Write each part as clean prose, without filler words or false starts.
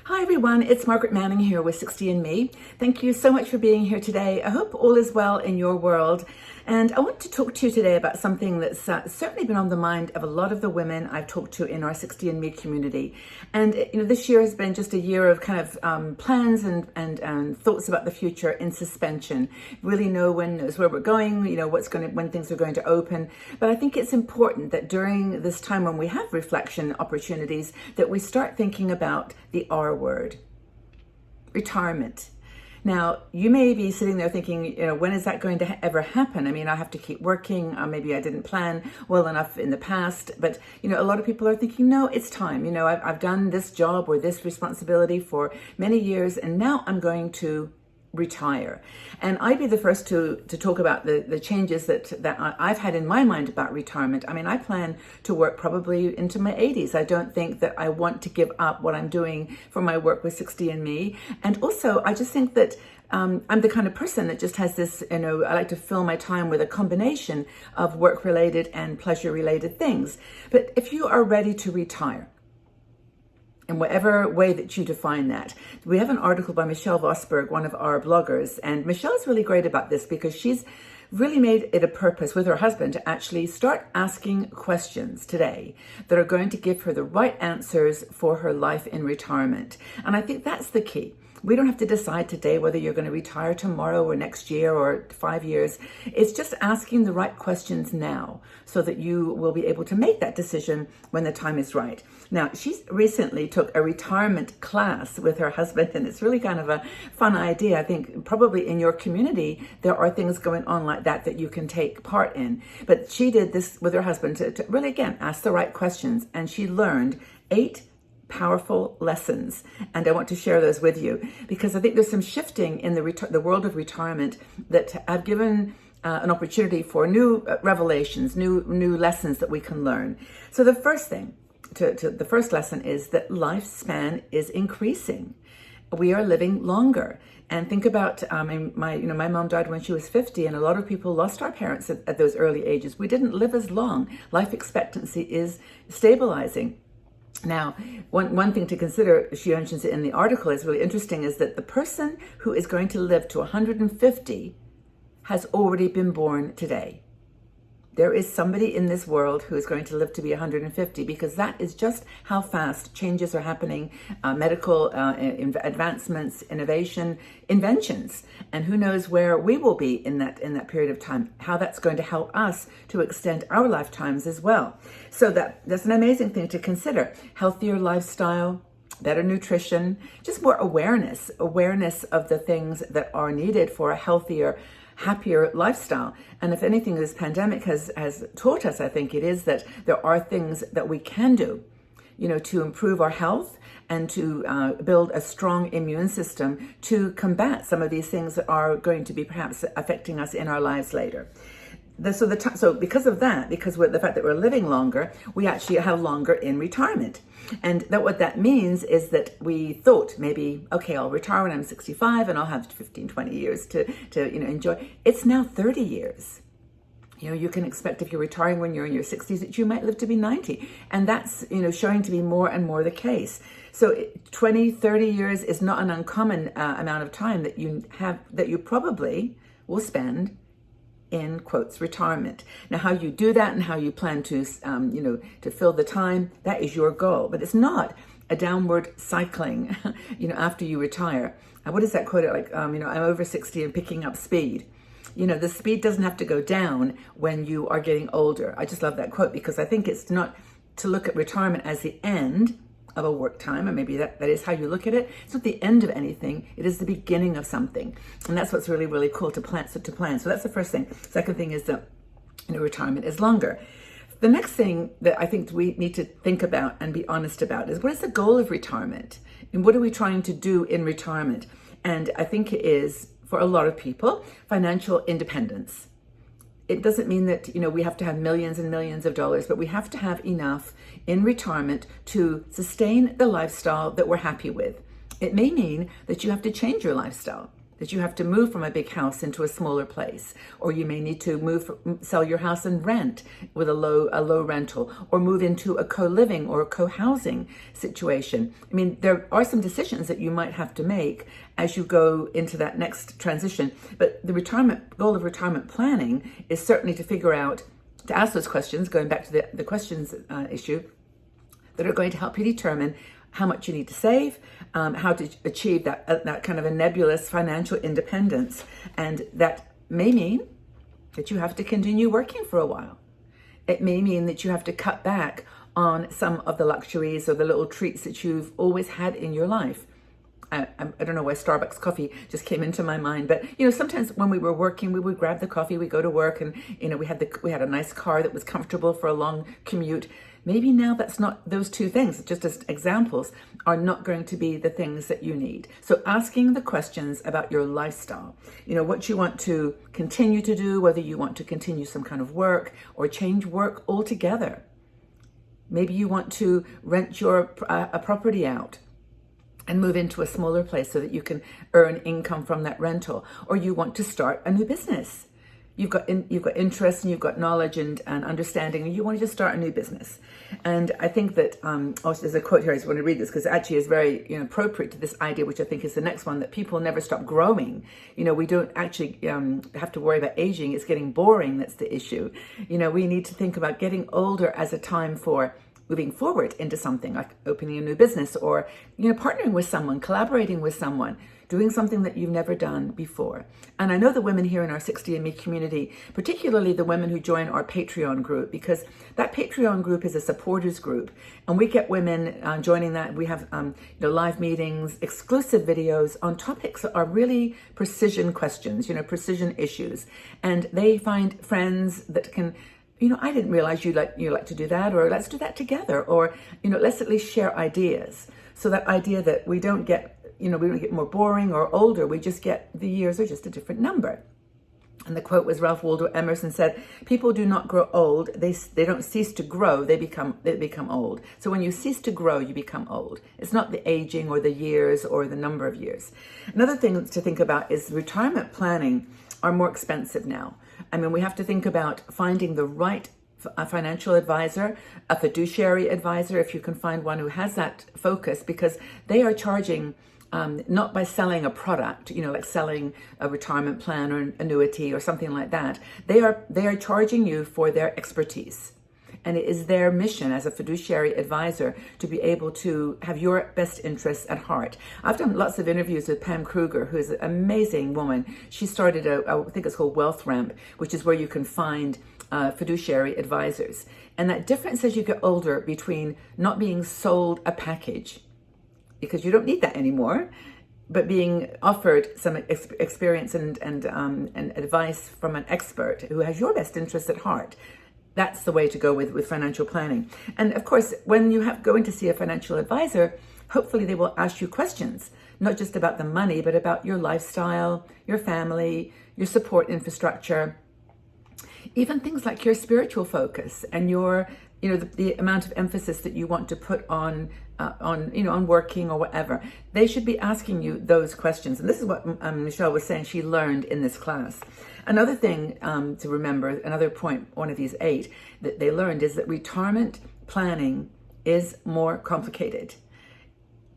Hi everyone, it's Margaret Manning here with 60andMe. Thank you so much for being here today. I hope all is well in your world. And I want to talk to you today about something that's certainly been on the mind of a lot of the women I've talked to in our 60andMe community. And this year has been just a year of kind of plans and thoughts about the future in suspension. Really no one knows where we're going, when things are going to open. But I think it's important that during this time when we have reflection opportunities, that we start thinking about the R word, retirement. Now, you may be sitting there thinking, when is that going to ever happen? I mean, I have to keep working. Maybe I didn't plan well enough in the past. But, a lot of people are thinking, no, it's time. I've done this job or this responsibility for many years, and now I'm going to retire. And I'd be the first to talk about the changes that I've had in my mind about retirement. I mean, I plan to work probably into my 80s. I don't think that I want to give up what I'm doing for my work with 60andMe. And also, I just think that I'm the kind of person that just has this, I like to fill my time with a combination of work-related and pleasure-related things. But if you are ready to retire, in whatever way that you define that. We have an article by Michelle Vosberg, one of our bloggers, and Michelle's really great about this because she's really made it a purpose with her husband to actually start asking questions today that are going to give her the right answers for her life in retirement. And I think that's the key. We don't have to decide today whether you're going to retire tomorrow or next year or 5 years. It's just asking the right questions now so that you will be able to make that decision when the time is right. Now, she recently took a retirement class with her husband, and it's really kind of a fun idea. I think probably in your community, there are things going on like that you can take part in. But she did this with her husband to really, again, ask the right questions, and she learned 8 powerful lessons, and I want to share those with you because I think there's some shifting in the world of retirement that have given an opportunity for new revelations, new lessons that we can learn. So the first thing, the first lesson is that lifespan is increasing. We are living longer. And think about my mom died when she was 50, and a lot of people lost our parents at those early ages. We didn't live as long. Life expectancy is stabilizing. Now, one thing to consider, she mentions it in the article, is really interesting, is that the person who is going to live to 150 has already been born today. There is somebody in this world who is going to live to be 150 because that is just how fast changes are happening, medical advancements, innovation, inventions, and who knows where we will be in that period of time, how that's going to help us to extend our lifetimes as well. So that's an amazing thing to consider. Healthier lifestyle, better nutrition, just more awareness of the things that are needed for a healthier, happier lifestyle. And if anything this pandemic has taught us, I think it is that there are things that we can do, to improve our health and to build a strong immune system to combat some of these things that are going to be perhaps affecting us in our lives later. So because of that, because the fact that we're living longer, we actually have longer in retirement. And what that means is that we thought maybe, okay, I'll retire when I'm 65 and I'll have 15, 20 years to enjoy. It's now 30 years. You can expect if you're retiring when you're in your 60s that you might live to be 90. And that's, showing to be more and more the case. So 20, 30 years is not an uncommon amount of time that you probably will spend in quotes retirement. Now, how you do that and how you plan to to fill the time, that is your goal. But it's not a downward cycling, after you retire. What is that quote? Like, I'm over 60 and picking up speed. The speed doesn't have to go down when you are getting older. I just love that quote because I think it's not to look at retirement as the end of a work time, or maybe that is how you look at it. It's not the end of anything. It is the beginning of something. And that's what's really, really cool to plan. So that's the first thing. Second thing is that retirement is longer. The next thing that I think we need to think about and be honest about is, what is the goal of retirement? And what are we trying to do in retirement? And I think it is, for a lot of people, financial independence. It doesn't mean that, we have to have millions and millions of dollars, but we have to have enough in retirement to sustain the lifestyle that we're happy with. It may mean that you have to change your lifestyle. that you have to move from a big house into a smaller place, or you may need to sell your house and rent with a low rental, or move into a co-living or a co-housing situation. I mean, there are some decisions that you might have to make as you go into that next transition. But the goal of retirement planning is certainly to ask those questions, going back to the questions issue, that are going to help you determine how much you need to save, how to achieve that kind of a nebulous financial independence. And that may mean that you have to continue working for a while. It may mean that you have to cut back on some of the luxuries or the little treats that you've always had in your life. I don't know why Starbucks coffee just came into my mind, but sometimes when we were working, we would grab the coffee, we go to work, and we had a nice car that was comfortable for a long commute. Maybe now that's not, those two things, just as examples, are not going to be the things that you need. So asking the questions about your lifestyle, what you want to continue to do, whether you want to continue some kind of work or change work altogether. Maybe you want to rent a property out and move into a smaller place so that you can earn income from that rental, or you want to start a new business. You've got interest and you've got knowledge and understanding, and you want to just start a new business. And I think that also there's a quote here. I just want to read this because it actually is very appropriate to this idea, which I think is the next one, that people never stop growing. We don't actually have to worry about aging. It's getting boring that's the issue. We need to think about getting older as a time for moving forward into something like opening a new business, or partnering with someone, collaborating with someone, doing something that you've never done before. And I know the women here in our 60andMe community, particularly the women who join our Patreon group, because that Patreon group is a supporters group, and we get women joining that. We have live meetings, exclusive videos on topics that are really precision questions, precision issues, and they find friends that can, I didn't realize you like to do that, or let's do that together, or let's at least share ideas. So that idea that we don't get we don't get more boring or older, we just get, the years are just a different number. And the quote was, Ralph Waldo Emerson said, "People do not grow old, they don't cease to grow, they become old." So when you cease to grow, you become old. It's not the aging or the years or the number of years. Another thing to think about is retirement planning are more expensive now. I mean, we have to think about finding the right financial advisor, a fiduciary advisor, if you can find one who has that focus, because they are charging not by selling a product, like selling a retirement plan or an annuity or something like that. They are charging you for their expertise. And it is their mission as a fiduciary advisor to be able to have your best interests at heart. I've done lots of interviews with Pam Kruger, who is an amazing woman. She started I think it's called Wealth Ramp, which is where you can find fiduciary advisors. And that difference as you get older between not being sold a package, because you don't need that anymore, but being offered some experience and advice from an expert who has your best interests at heart. That's the way to go with financial planning. And of course, when you go in to see a financial advisor, hopefully they will ask you questions, not just about the money, but about your lifestyle, your family, your support infrastructure, even things like your spiritual focus and your, the amount of emphasis that you want to put on working or whatever. They should be asking you those questions. And this is what Michelle was saying she learned in this class. Another thing to remember, another point, one of these 8 that they learned, is that retirement planning is more complicated.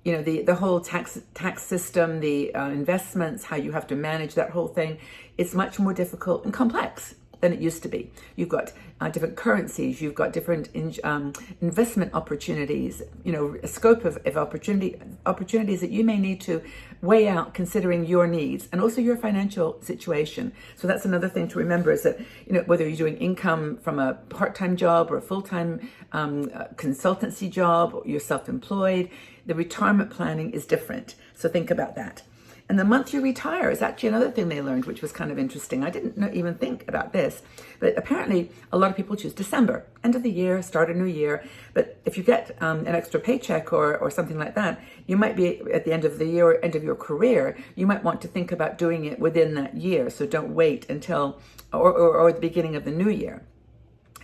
The whole tax system, the investments, how you have to manage that whole thing, it's much more difficult and complex than it used to be. You've got different currencies, you've got different investment opportunities, a scope of opportunities that you may need to weigh out considering your needs and also your financial situation. So that's another thing to remember, is that whether you're doing income from a part-time job or a full-time consultancy job, or you're self-employed, the retirement planning is different. So think about that. And the month you retire is actually another thing they learned, which was kind of interesting. I didn't even think about this, but apparently a lot of people choose December, end of the year, start a new year. But if you get an extra paycheck or something like that, you might be at the end of the year or end of your career, you might want to think about doing it within that year. So don't wait until, or the beginning of the new year.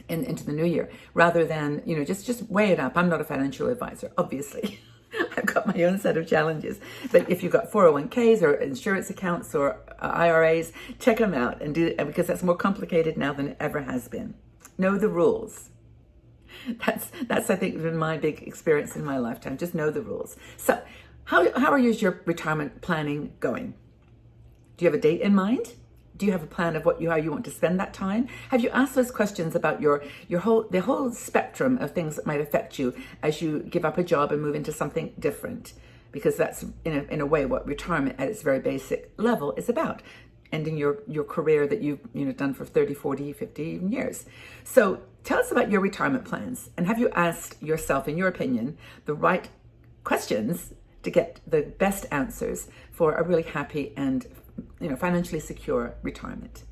Into the new year, rather than just weigh it up. I'm not a financial advisor, obviously. I've got my own set of challenges. But if you've got 401ks or insurance accounts or IRAs, check them out and do it, because that's more complicated now than it ever has been. Know the rules. That's I think been my big experience in my lifetime. Just know the rules. So how are your retirement planning going? Do you have a date in mind? Do you have a plan of how you want to spend that time? Have you asked those questions about the whole spectrum of things that might affect you as you give up a job and move into something different? Because that's in a way what retirement at its very basic level is about. Ending your career that you've done for 30, 40, 50 years. So tell us about your retirement plans, and have you asked yourself, in your opinion, the right questions to get the best answers for a really happy and financially secure retirement?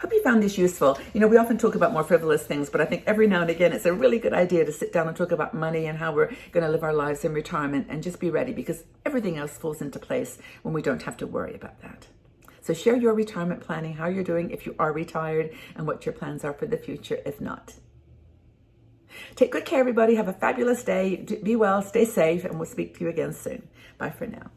Hope you found this useful. We often talk about more frivolous things, but I think every now and again it's a really good idea to sit down and talk about money and how we're going to live our lives in retirement, and just be ready, because everything else falls into place when we don't have to worry about that. So share your retirement planning, how you're doing if you are retired, and what your plans are for the future if not. Take good care, everybody. Have a fabulous day. Be well, stay safe, and we'll speak to you again soon. Bye for now.